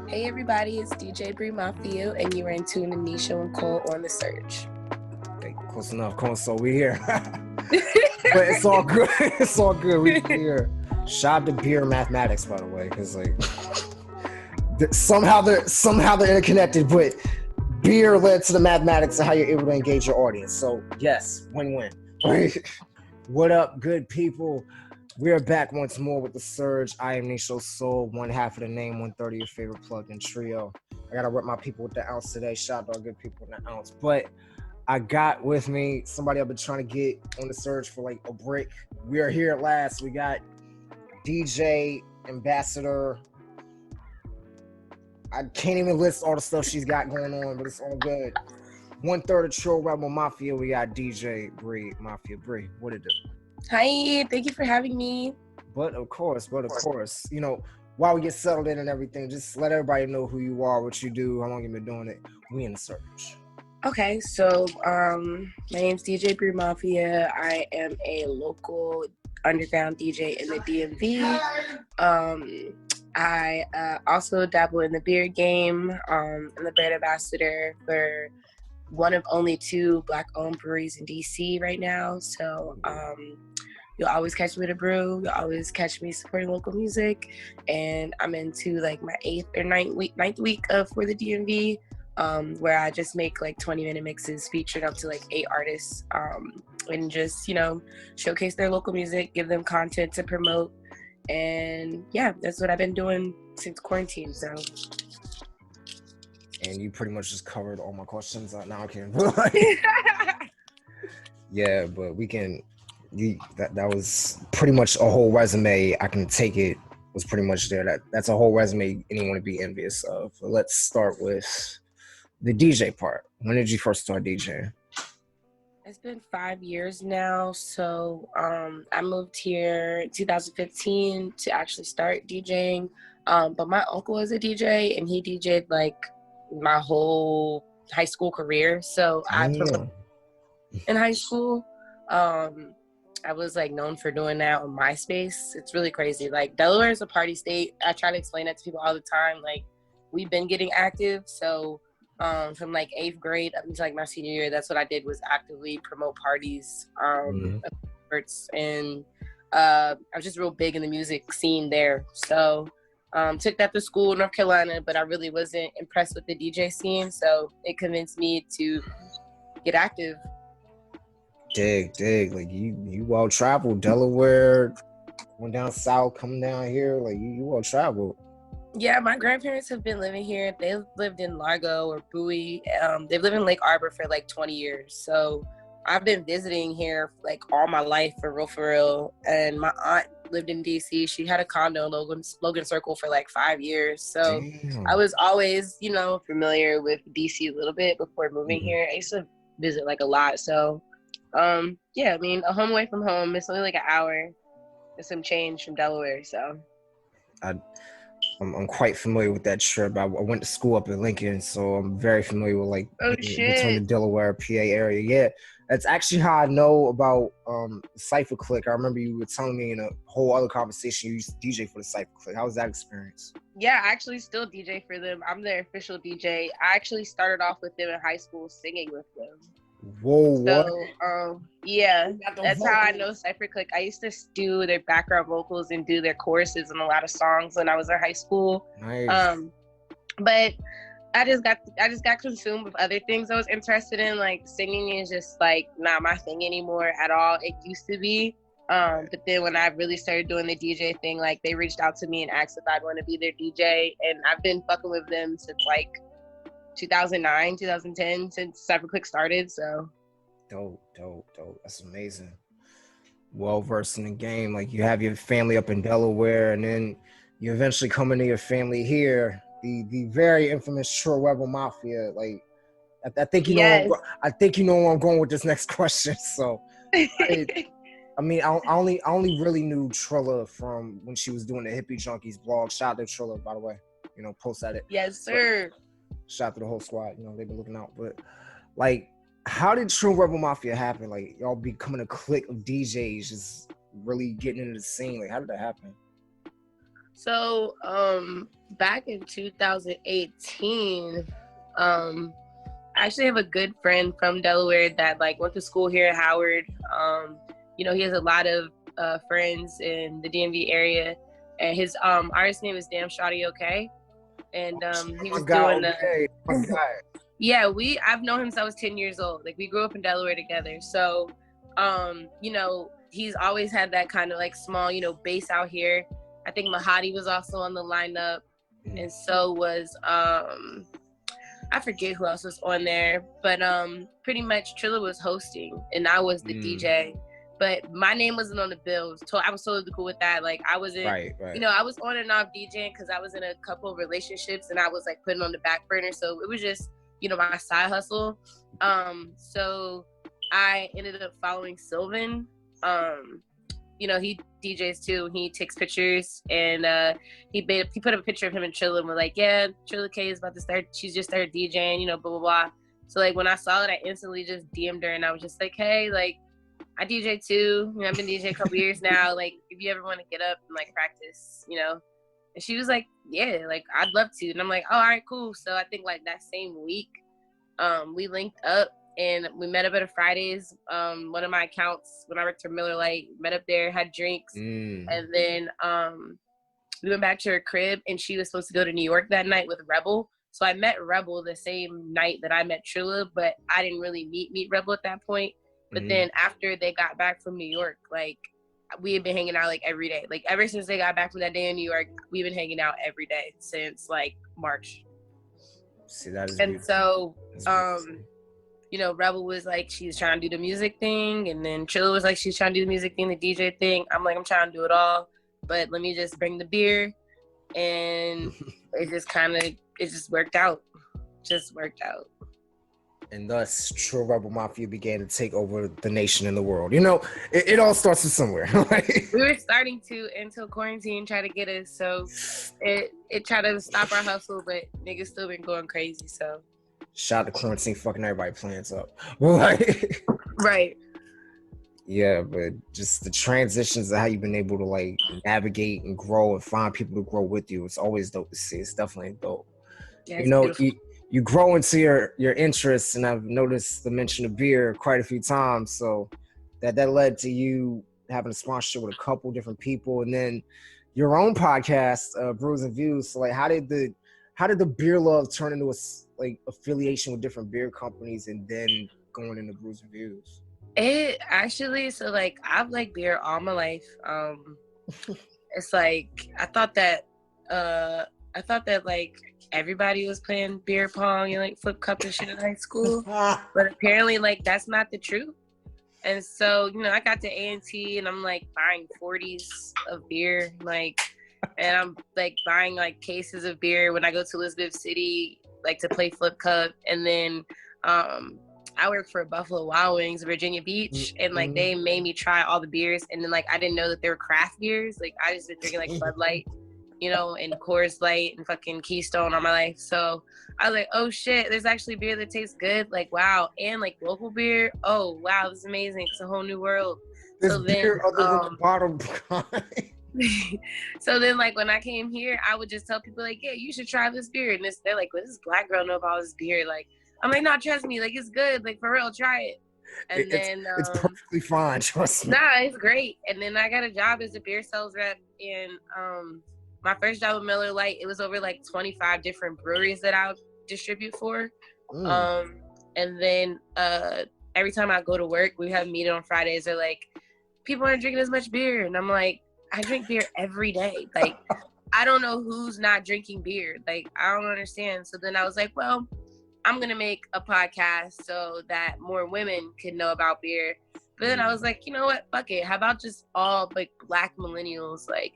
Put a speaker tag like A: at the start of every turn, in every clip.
A: Hey everybody, it's DJ Bri Mafia, and you are in tune to Nisho and Nicole on The Surge.
B: Okay, close enough. So we here. But it's all good. It's all good. We here. Shout out to beer mathematics, by the way, because like somehow they're interconnected, but beer led to the mathematics of how you're able to engage your audience. So yes, win-win. What up, good people? We're back once more with The Surge. I am NishoSoul, one half of the name, 130, your favorite plugged-in trio. I gotta rep my people with the ounce today. Shout out to our good people in the ounce. But I got with me somebody I've been trying to get on The Surge for like a break. We are here at last. We got DJ Ambassador. I can't even list all the stuff she's got going on, but it's all good. 1/3 of Trill Rebel Mafia. We got DJ Bri Mafia. Bri, what it do?
A: Hi, thank you for having me.
B: But of course, you know, while we get settled in and everything, just let everybody know who you are, what you do, how long you've been doing it. We in The Surge.
A: Okay, so my name's DJ Bri Mafia. I am a local underground DJ in the DMV. I also dabble in the beer game. I'm the brand ambassador for one of only 2 Black-owned breweries in DC right now. So you'll always catch me at a brew. You'll always catch me supporting local music. And I'm into like my 8th or 9th week of For the DMV, where I just make like 20-minute mixes featuring up to like 8 artists, and just, you know, showcase their local music, give them content to promote. And yeah, that's what I've been doing since quarantine. So.
B: And you pretty much just covered all my questions. Now I can. Yeah, but we can. That was pretty much a whole resume. I can take it. Was pretty much there. That's a whole resume anyone would be envious of. But let's start with the DJ part. When did you first start DJing?
A: It's been 5 years now. So I moved here in 2015 to actually start DJing. But my uncle was a DJ, and he DJ'd like my whole high school career. So I promoted in high school. I was like known for doing that on MySpace. It's really crazy. Like, Delaware is a party state. I try to explain that to people all the time. Like, we've been getting active. So from like 8th grade up until like my senior year, that's what I did, was actively promote parties, and I was just real big in the music scene there. So took that to school in North Carolina, but I really wasn't impressed with the DJ scene. So it convinced me to get active.
B: Dig. Like you well traveled, Delaware, went down south, coming down here. Like you well traveled.
A: Yeah, my grandparents have been living here. They've lived in Largo or Bowie. They've lived in Lake Arbor for like 20 years. So I've been visiting here like all my life, for real. And my aunt lived in DC. She had a condo in Logan Circle for like 5 years. So I was always, you know, familiar with DC a little bit before moving here. I used to visit like a lot. So yeah, I mean, a home away from home. It's only like an hour and some change from Delaware. So
B: I'm quite familiar with that trip. I went to school up in Lincoln, so I'm very familiar with like between the Delaware, PA area. Yeah, that's actually how I know about Cypher Click. I remember you were telling me in a whole other conversation you used to DJ for the Cypher Click. How was that experience?
A: Yeah, I actually still DJ for them. I'm their official DJ. I actually started off with them in high school singing with them.
B: Whoa,
A: so,
B: what?
A: Yeah, that's how I know Cypher Click. I used to do their background vocals and do their choruses in a lot of songs when I was in high school.
B: Nice.
A: But I just got consumed with other things I was interested in. Like, singing is just like not my thing anymore at all. It used to be. But then when I really started doing the DJ thing, like, they reached out to me and asked if I'd want to be their DJ, and I've been fucking with them since like 2009, 2010, since Cypher Click started. So
B: dope. That's amazing. Well versed in the game. Like, you have your family up in Delaware, and then you eventually come into your family here. The very infamous Trill Rebel Mafia. Like, I think you know. I think you know where I'm going with this next question. So, I mean, I only really knew Trilla from when she was doing the Hippie Junkies blog. Shout out to Trilla, by the way. You know, post at it.
A: Yes, sir.
B: But shout out to the whole squad. You know, they've been looking out. But like, how did Trill Rebel Mafia happen? Like, y'all becoming a clique of DJs, just really getting into the scene. Like, how did that happen?
A: So, back in 2018, I actually have a good friend from Delaware that like went to school here at Howard. He has a lot of friends in the DMV area, and his artist name is Damn Shawty Okay, and he was doing
B: okay.
A: Yeah, I've known him since I was 10 years old. Like, we grew up in Delaware together. So, he's always had that kind of like small, bass out here. I think Mahadi was also on the lineup, and so was I forget who else was on there, but pretty much Trilla was hosting and I was the DJ. But my name wasn't on the bill. So I was totally cool with that. Like, I wasn't,
B: Right.
A: I was on and off DJing because I was in a couple of relationships and I was like putting on the back burner. So it was just, my side hustle. So I ended up following Sylvan. He DJs too. He takes pictures, and he put up a picture of him and Trilla, and we're like, yeah, Trilla K is about to start. She's just started DJing, blah blah blah. So like when I saw it, I instantly just DM'd her, and I was just like, hey, like I DJ too. I've been DJing a couple years now. Like if you ever want to get up and like practice, And she was like, yeah, like I'd love to. And I'm like, oh, all right, cool. So I think like that same week, we linked up. And we met up at a Fridays. One of my accounts, when I worked for Miller Lite, met up there, had drinks. And then we went back to her crib, and she was supposed to go to New York that night with Rebel. So I met Rebel the same night that I met Trilla, but I didn't really meet Rebel at that point. But then after they got back from New York, like we had been hanging out like every day. Like ever since they got back from that day in New York, we've been hanging out every day since like March.
B: See, that is
A: and
B: beautiful.
A: So Rebel was like, she's trying to do the music thing. And then Trilla was like, she's trying to do the music thing, the DJ thing. I'm like, I'm trying to do it all. But let me just bring the beer. And it just worked out.
B: And thus, Trill Rebel Mafia began to take over the nation and the world. It all starts with somewhere.
A: We were starting to, until quarantine tried to get us. So it tried to stop our hustle, but niggas still been going crazy, so.
B: Shout out to quarantine, fucking everybody plans up. Right. Yeah, but just the transitions of how you've been able to like navigate and grow and find people to grow with you. It's always dope to see. It's definitely dope.
A: Yeah,
B: you grow into your interests, and I've noticed the mention of beer quite a few times. So that led to you having a sponsorship with a couple different people, and then your own podcast, Brews and Views. So like, how did the beer love turn into like affiliation with different beer companies and then going into Brews and Views?
A: It actually, so like I've liked beer all my life. It's like I thought that like everybody was playing beer pong and like flip cup and shit in high school, but apparently like that's not the truth. And so I got to A&T and I'm like buying 40s of beer, like, and I'm like buying like cases of beer when I go to Elizabeth City, like to play flip cup. And then I worked for Buffalo Wild Wings, Virginia Beach, and like they made me try all the beers. And then like I didn't know that they were craft beers. Like I just been drinking like Bud Light, and Coors Light and fucking Keystone all my life. So I was like, oh shit, there's actually beer that tastes good. Like, wow. And like local beer. Oh wow, this is amazing. It's a whole new world.
B: There's beer other than the bottom kind.
A: So then like when I came here, I would just tell people like, yeah, you should try this beer. And they're like, well, this black girl know about this beer. Like, I'm like, no, trust me, like it's good, like for real, try it. And
B: it's perfectly fine, trust me.
A: Nah, it's great. And then I got a job as a beer sales rep, and my first job with Miller Lite, it was over like 25 different breweries that I would distribute for. And then every time I go to work, we have a meeting on Fridays. They're like, people aren't drinking as much beer, and I'm like, I drink beer every day. Like, I don't know who's not drinking beer. Like, I don't understand. So then I was like, well, I'm going to make a podcast so that more women can know about beer. But then I was like, you know what? Fuck it. How about just all like black millennials? Like,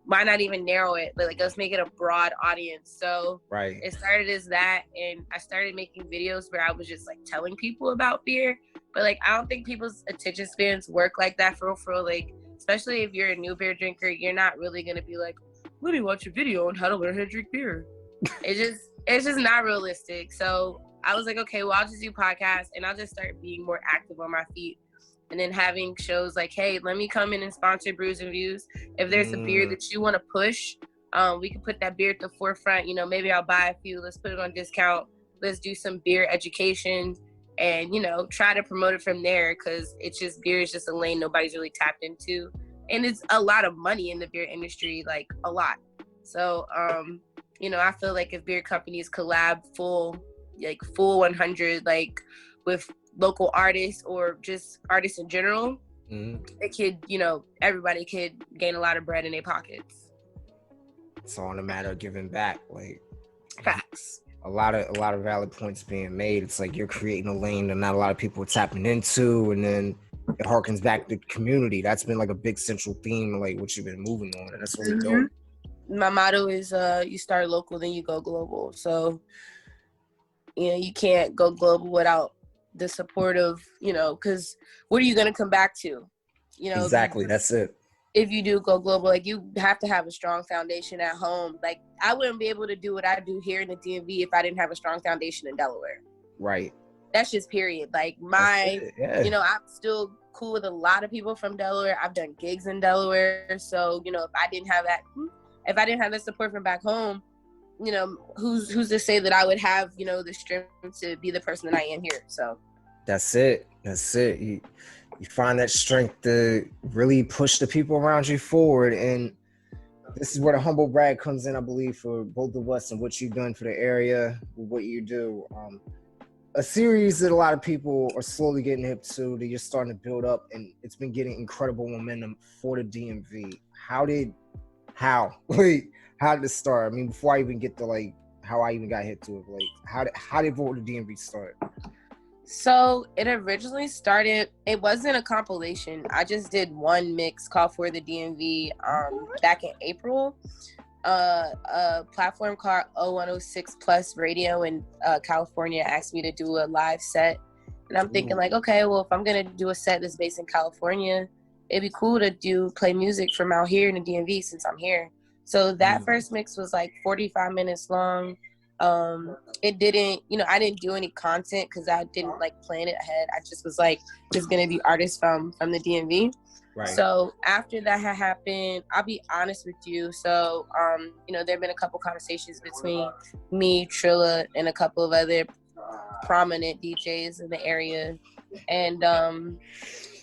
A: why not even narrow it? But like, let's make it a broad audience. So it started as that. And I started making videos where I was just like telling people about beer. But like, I don't think people's attention spans work like that for real. Like, especially if you're a new beer drinker, you're not really going to be like, let me watch a video on how to learn how to drink beer. It's just not realistic. So I was like, okay, well, I'll just do podcasts and I'll just start being more active on my feet. And then having shows like, hey, let me come in and sponsor Brews and Views. If there's a beer that you want to push, We can put that beer at the forefront. You know, maybe I'll buy a few. Let's put it on discount. Let's do some beer education and, you know, try to promote it from there, because it's just, beer is just a lane nobody's really tapped into. And it's a lot of money in the beer industry, like a lot. So, you know, I feel like if beer companies collab full 100, like with local artists or just artists in general, it could, you know, everybody could gain a lot of bread in their pockets.
B: It's all in a matter of giving back. Like,
A: facts.
B: A lot of valid points being made. It's like you're creating a lane that not a lot of people are tapping into, and then it harkens back to community. That's been like a big central theme, like what you've been moving on, and that's really dope.
A: My motto is you start local, then you go global. So, you know, you can't go global without the support of, you know, because what are you going to come back to? You know,
B: exactly. That's it.
A: If you do go global, like, you have to have a strong foundation at home. Like, I wouldn't be able to do what I do here in the DMV if I didn't have a strong foundation in Delaware.
B: Right.
A: That's just period. Like, you know, I'm still cool with a lot of people from Delaware. I've done gigs in Delaware. So, you know, if I didn't have that support from back home, you know, who's to say that I would have, you know, the strength to be the person that I am here. So
B: that's it. You find that strength to really push the people around you forward. And this is where the humble brag comes in, I believe, for both of us and what you've done for the area, what you do. A series that a lot of people are slowly getting hip to, that you're starting to build up, and it's been getting incredible momentum for the DMV. How did this start? I mean, before I even get to like how I even got hit to it, like how did Vote the DMV start?
A: So it originally started, it wasn't a compilation. I just did one mix called For the DMV back in April. A platform called 0106 Plus Radio in California asked me to do a live set. And I'm thinking like, okay, well, if I'm going to do a set that's based in California, it'd be cool to play music from out here in the DMV since I'm here. So that first mix was like 45 minutes long. It didn't, you know, I didn't do any content because I didn't like plan it ahead. I just was like, there's gonna be artists from the DMV. Right. So after that had happened, I'll be honest with you. So, you know, there've been a couple conversations between me, Trilla, and a couple of other prominent DJs in the area, and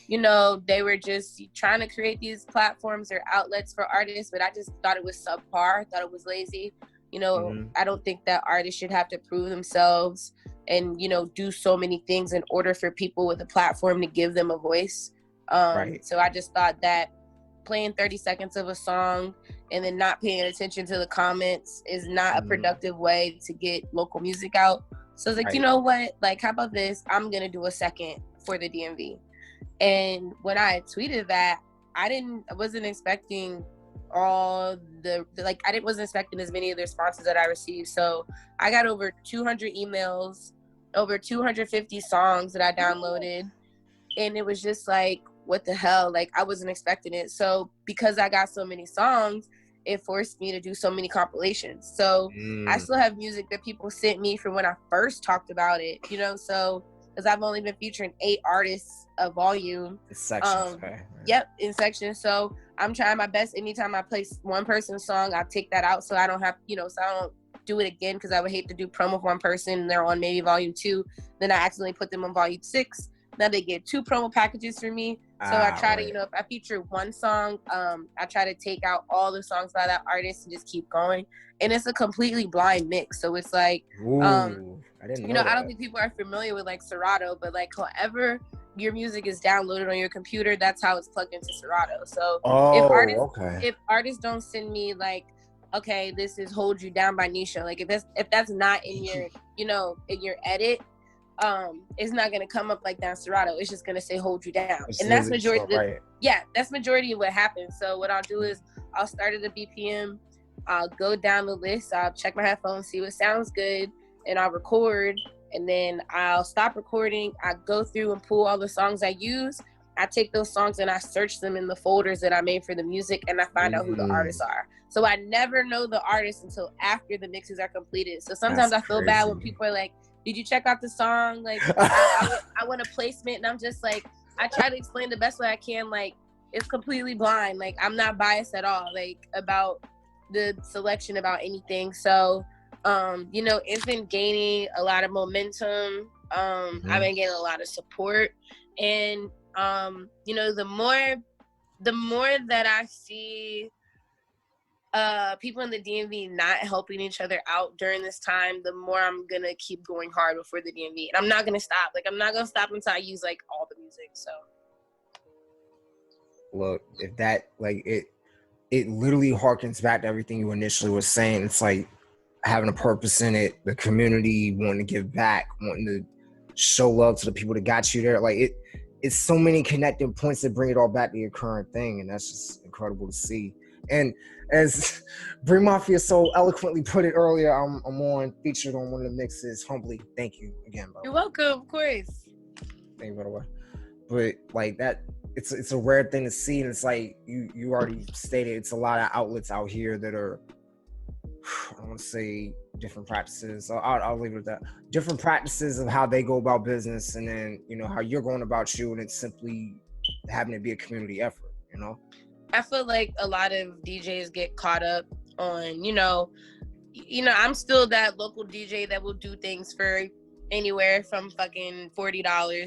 A: you know, they were just trying to create these platforms or outlets for artists, but I just thought it was subpar. Thought it was lazy. You know, I don't think that artists should have to prove themselves and, you know, do so many things in order for people with a platform to give them a voice. So I just thought that playing 30 seconds of a song and then not paying attention to the comments is not a productive way to get local music out. So I was like, you know what? Like, how about this? I'm going to do a second for the DMV. And when I tweeted that, I wasn't expecting all I wasn't expecting as many of the responses that I received. So I got over 200 emails, over 250 songs that I downloaded. And it was just like, what the hell? Like, I wasn't expecting it. So because I got so many songs, it forced me to do so many compilations. So I still have music that people sent me from when I first talked about it, you know? So, because I've only been featuring 8 artists a volume.
B: It's sections,
A: Yep, in sections. So I'm trying my best. Anytime I play one person's song, I take that out so I don't have, you know, so I don't do it again, because I would hate to do promo for one person and they're on maybe volume 2. Then I accidentally put them on volume 6. Now they get 2 promo packages from me. So I try to, you know, if I feature one song, I try to take out all the songs by that artist and just keep going. And it's a completely blind mix. So it's like, I don't think people are familiar with like Serato, but like however your music is downloaded on your computer, that's how it's plugged into Serato. So if artists don't send me like, okay, this is Hold You Down by Nisha, like if that's not in your, you know, in your edit, it's not gonna come up like down Serato. It's just gonna say Hold You Down. And that's majority that's majority of what happens. So what I'll do is I'll start at the BPM, I'll go down the list, I'll check my headphones, see what sounds good, and I'll record, and then I'll stop recording. I go through and pull all the songs I use. I take those songs and I search them in the folders that I made for the music, and I find out who the artists are. So I never know the artists until after the mixes are completed. So sometimes I feel bad when people are like, did you check out the song? Like, I want a placement, and I'm just like, I try to explain the best way I can. Like, it's completely blind. Like, I'm not biased at all, like, about the selection about anything. So, you know, it's been gaining a lot of momentum. I've been getting a lot of support, and you know, the more that I see people in the DMV not helping each other out during this time, the more I'm gonna keep going hard before the DMV, and I'm not gonna stop. Like, I'm not gonna stop until I use like all the music. So,
B: look, if that like it literally harkens back to everything you initially was saying. It's like having a purpose in it, the community, wanting to give back, wanting to show love to the people that got you there. Like it's so many connecting points that bring it all back to your current thing, and that's just incredible to see. And as Bri Mafia so eloquently put it earlier, I'm on featured on one of the mixes. Humbly, thank you again, bro.
A: You're welcome, of course.
B: Thank you, by the way. But like that, it's a rare thing to see, and it's like you already stated, it's a lot of outlets out here that are, I don't want to say different practices. So I'll leave it at that. Different practices of how they go about business, and then, you know, how you're going about you, and it's simply having to be a community effort, you know?
A: I feel like a lot of DJs get caught up on, you know, I'm still that local DJ that will do things for anywhere from fucking $40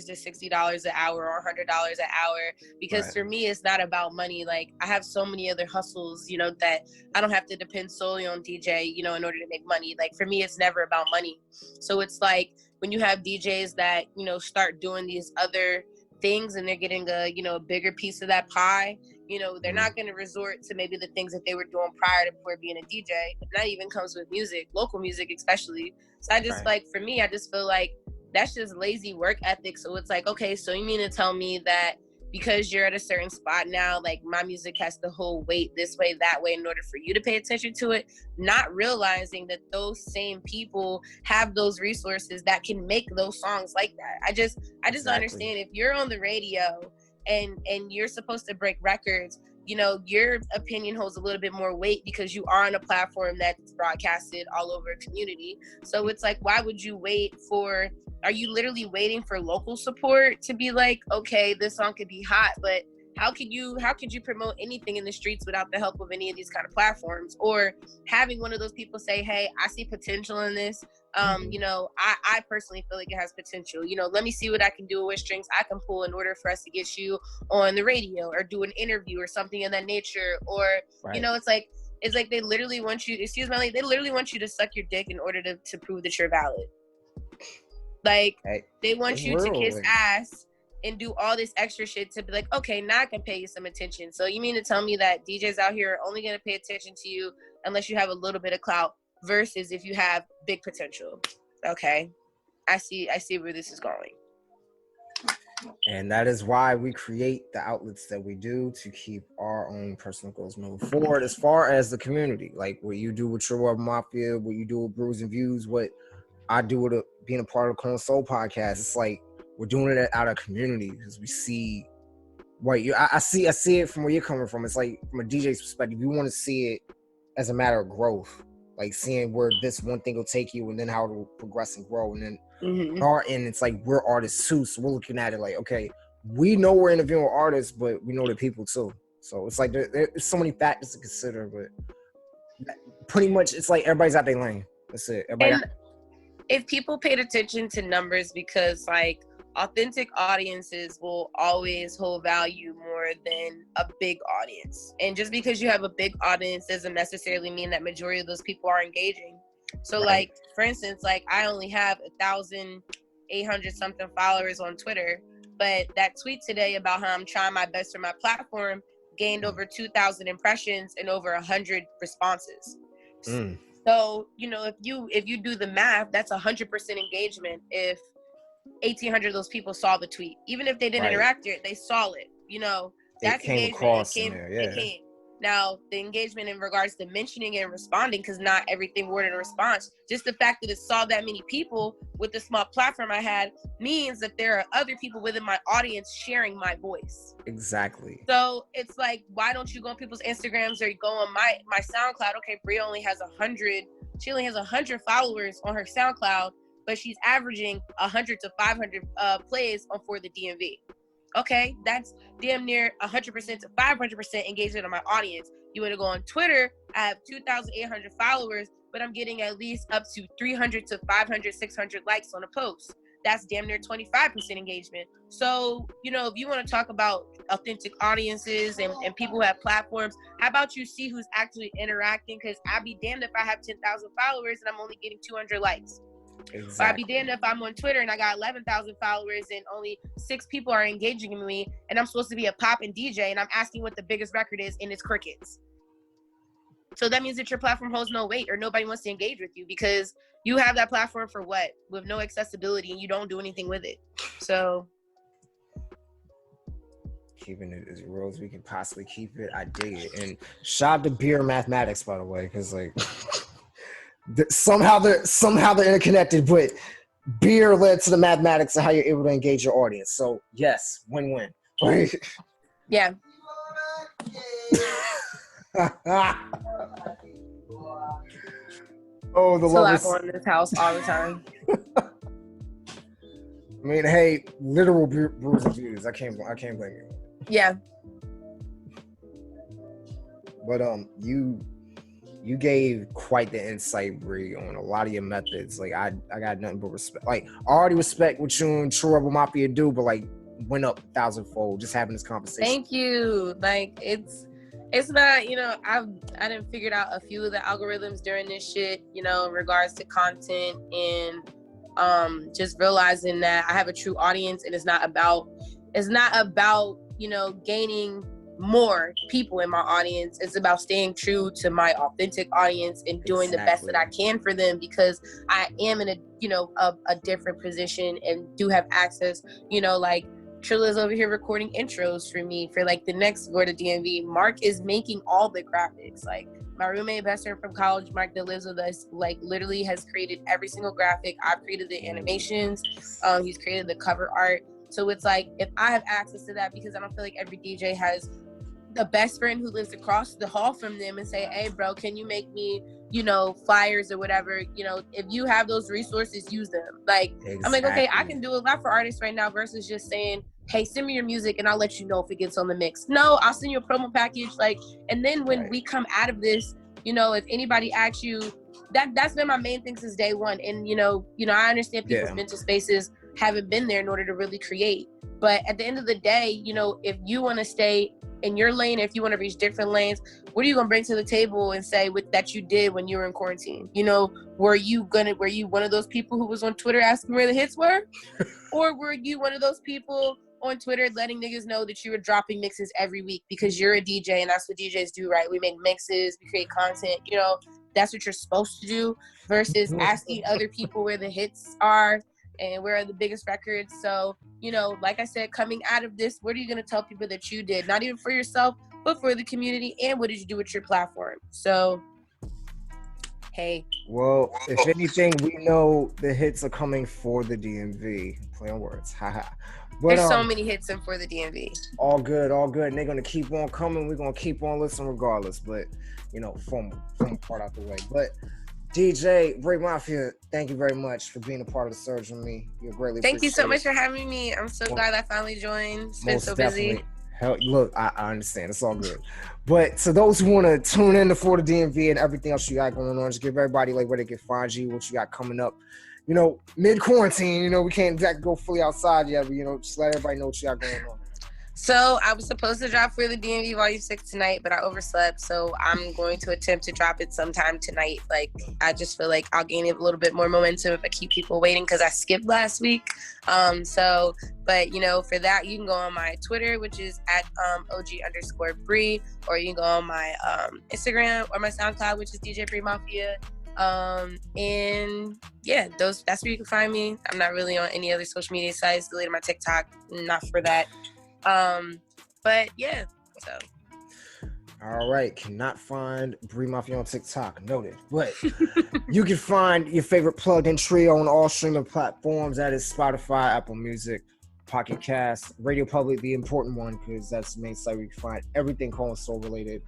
A: to $60 an hour or $100 an hour, because
B: Right.
A: For me, it's not about money. Like, I have so many other hustles, you know, that I don't have to depend solely on DJ, you know, in order to make money. Like, for me, it's never about money. So it's like when you have DJs that, you know, start doing these other things and they're getting a, you know, a bigger piece of that pie, you know, they're not going to resort to maybe the things that they were doing prior to before being a DJ. And that even comes with music, local music especially. So I just like, for me, I just feel like that's just lazy work ethic. So it's like, okay, so you mean to tell me that because you're at a certain spot now, like, my music has to hold weight this way, that way, in order for you to pay attention to it, not realizing that those same people have those resources that can make those songs like that. I just don't understand. If you're on the radio and you're supposed to break records, you know, your opinion holds a little bit more weight because you are on a platform that's broadcasted all over a community. So it's like, why would you wait for, are you literally waiting for local support to be like, okay, this song could be hot, but how could you promote anything in the streets without the help of any of these kind of platforms? Or having one of those people say, hey, I see potential in this. You know, I personally feel like it has potential. You know, let me see what I can do, what strings I can pull in order for us to get you on the radio or do an interview or something of that nature. Or, you know, it's like they literally want you, they literally want you to suck your dick in order to prove that you're valid. Like, they want you to kiss ass and do all this extra shit to be like, okay, now I can pay you some attention. So you mean to tell me that DJs out here are only going to pay attention to you unless you have a little bit of clout, versus if you have big potential? Okay, I see where this is going.
B: And that is why we create the outlets that we do, to keep our own personal goals moving forward. As far as the community, like what you do with Trill Rebel Mafia, what you do with Brews and Views, what I do with being a part of the NishoSoul podcast, it's like we're doing it out of community because we see I see it from where you're coming from. It's like, from a DJ's perspective, you want to see it as a matter of growth, like seeing where this one thing will take you and then how it will progress and grow. And then it's like, we're artists too, so we're looking at it like, okay, we know we're interviewing artists, but we know the people too. So it's like there's so many factors to consider, but pretty much it's like everybody's out their lane. That's it.
A: If people paid attention to numbers, because like authentic audiences will always hold value more than a big audience. And just because you have a big audience doesn't necessarily mean that majority of those people are engaging. So like, for instance, like, I only have 1,800 something followers on Twitter, but that tweet today about how I'm trying my best for my platform gained over 2,000 impressions and over 100 responses. So, you know, if you do the math, that's 100% engagement. If 1,800 of those people saw the tweet, even if they didn't interact with it, they saw it. You know, that's engagement. It came. Now, the engagement in regards to mentioning and responding, because not everything worded in response, just the fact that it saw that many people with the small platform I had means that there are other people within my audience sharing my voice.
B: Exactly.
A: So it's like, why don't you go on people's Instagrams, or you go on my SoundCloud? Okay, Bri only has 100. She only has 100 followers on her SoundCloud, but she's averaging 100 to 500 plays on For the DMV. Okay, that's damn near 100% to 500% engagement on my audience. You want to go on Twitter, I have 2,800 followers, but I'm getting at least up to 300 to 500, 600 likes on a post. That's damn near 25% engagement. So, if you want to talk about authentic audiences and people who have platforms, how about you see who's actually interacting? Because I'd be damned if I have 10,000 followers and I'm only getting 200 likes. Exactly. Or I'd be damned if I'm on Twitter and I got 11,000 followers and only 6 people are engaging with me, and I'm supposed to be a pop and DJ and I'm asking what the biggest record is and it's crickets. So that means that your platform holds no weight, or nobody wants to engage with you because you have that platform for what? With no accessibility, and you don't do anything with it. So
B: keeping it as real as we can possibly keep it. I dig it. And shout out to Beer Mathematics, by the way, because like somehow they're interconnected, but beer led to the mathematics of how you're able to engage your audience. So yes, win-win.
A: Yeah.
B: Oh, the love
A: going in this house all the time.
B: I mean, hey, literal brews and views. I can't blame you.
A: Yeah.
B: But you gave quite the insight, Bri, on a lot of your methods. Like I got nothing but respect. Like I already respect what you and Trill Rebel Mafia do, but like went up 1,000-fold just having this conversation.
A: Thank you. Like it's not, I didn't figure out a few of the algorithms during this shit, in regards to content and just realizing that I have a true audience, and it's not about gaining more people in my audience. It's about staying true to my authentic audience and doing the best that I can for them, because I am in a different position and do have access, like Trill is over here recording intros for me for like the next Go to DMV. Mark is making all the graphics. Like my roommate, best friend from college, Mark, that lives with us, like literally has created every single graphic. I've created the animations. He's created the cover art. So it's like, if I have access to that, because I don't feel like every DJ has the best friend who lives across the hall from them and say, hey bro, can you make me, flyers or whatever, if you have those resources, use them. Like, exactly. I'm like, okay, I can do a lot for artists right now versus just saying, hey, send me your music and I'll let you know if it gets on the mix. No, I'll send you a promo package. Like, and then when we come out of this, if anybody asks you, that's been my main thing since day one. And, I understand people's mental spaces haven't been there in order to really create. But at the end of the day, if you want to stay in your lane, if you want to reach different lanes, what are you going to bring to the table and say that you did when you were in quarantine? Were you one of those people who was on Twitter asking where the hits were? Or were you one of those people on Twitter letting niggas know that you were dropping mixes every week because you're a DJ and that's what DJs do, right? We make mixes, we create content, that's what you're supposed to do, versus asking other people where the hits are and where are the biggest records. So, like I said, coming out of this, what are you going to tell people that you did? Not even for yourself, but for the community. And what did you do with your platform? So, hey.
B: Well, if anything, we know the hits are coming for the DMV. Play on words. Haha.
A: But, there's so many hits in for the DMV.
B: All good. And they're going to keep on coming. We're going to keep on listening regardless. But, formal part out the way. But DJ Bri Mafia, thank you very much for being a part of the surge with me. You're greatly appreciated.
A: Thank you so much for having me. I'm so glad I finally joined. It's been so busy.
B: Hell, look, I understand. It's all good. But to those who want to tune in to For the DMV and everything else you got going on, just give everybody like where they can find you, what you got coming up. Mid-quarantine, we can't exactly go fully outside yet, but, just let everybody know what you got going on.
A: So I was supposed to drop For the DMV Volume 6 tonight, but I overslept. So I'm going to attempt to drop it sometime tonight. Like, I just feel like I'll gain a little bit more momentum if I keep people waiting because I skipped last week. But, for that, you can go on my Twitter, which is at OG_Bri, or you can go on my Instagram or my SoundCloud, which is DJ Bri Mafia. That's where you can find me. I'm not really on any other social media sites. Deleted my TikTok, not for that. So.
B: All right, cannot find Bri Mafia on TikTok, noted. But you can find your favorite plug-in trio on all streaming platforms. That is Spotify, Apple Music, Pocket Cast, Radio Public, the important one, because that's the main site where you can find everything Soul related.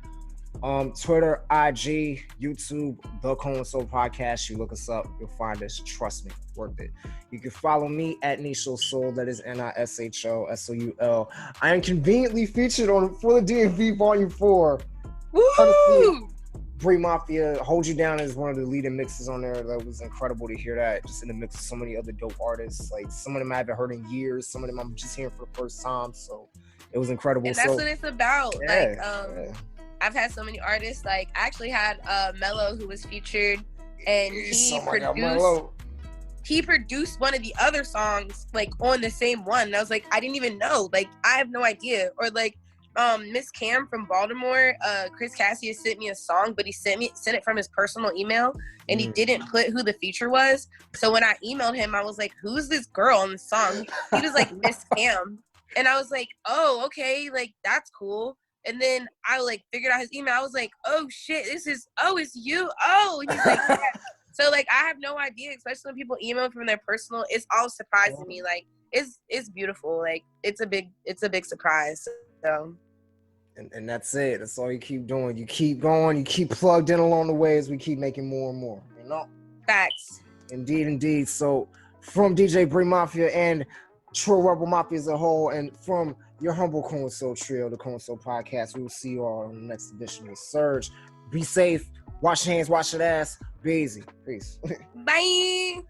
B: Twitter, IG, YouTube, The Cohen Soul Podcast. You look us up, you'll find us. Trust me, worth it. You can follow me at NishoSoul. That is NishoSoul. I am conveniently featured on For the DMV Volume 4.
A: Woo!
B: Bri Mafia, Hold You Down is one of the leading mixes on there. That was incredible to hear that. Just in the mix of so many other dope artists. Like some of them I haven't heard in years. Some of them I'm just hearing for the first time. So it was incredible.
A: And that's what it's about.
B: Yeah,
A: like, I've had so many artists. Like I actually had Mello who was featured, and he produced one of the other songs like on the same one. And I was like, I didn't even know. Like I have no idea. Or like Miss Cam from Baltimore, Chris Cassius sent me a song, but he sent it from his personal email, and he didn't put who the feature was. So when I emailed him, I was like, who's this girl on the song? He was like, Miss Cam. And I was like, oh, okay, like that's cool. And then I like figured out his email. I was like, oh shit, it's you. Oh, and he's like, yeah. So like I have no idea, especially when people email from their personal. It's all surprising me. Like it's beautiful. Like it's a big surprise. So.
B: And that's it. That's all you keep doing. You keep going. You keep plugged in along the way as we keep making more and more. You know.
A: Facts.
B: Indeed. So from DJ Bri Mafia and Trill Rebel Mafia as a whole, and from your humble Cohen Soul trio, the Cohen Soul Podcast, we will see you all on the next edition of Surge. Be safe. Wash your hands. Wash your ass. Be easy. Peace.
A: Bye.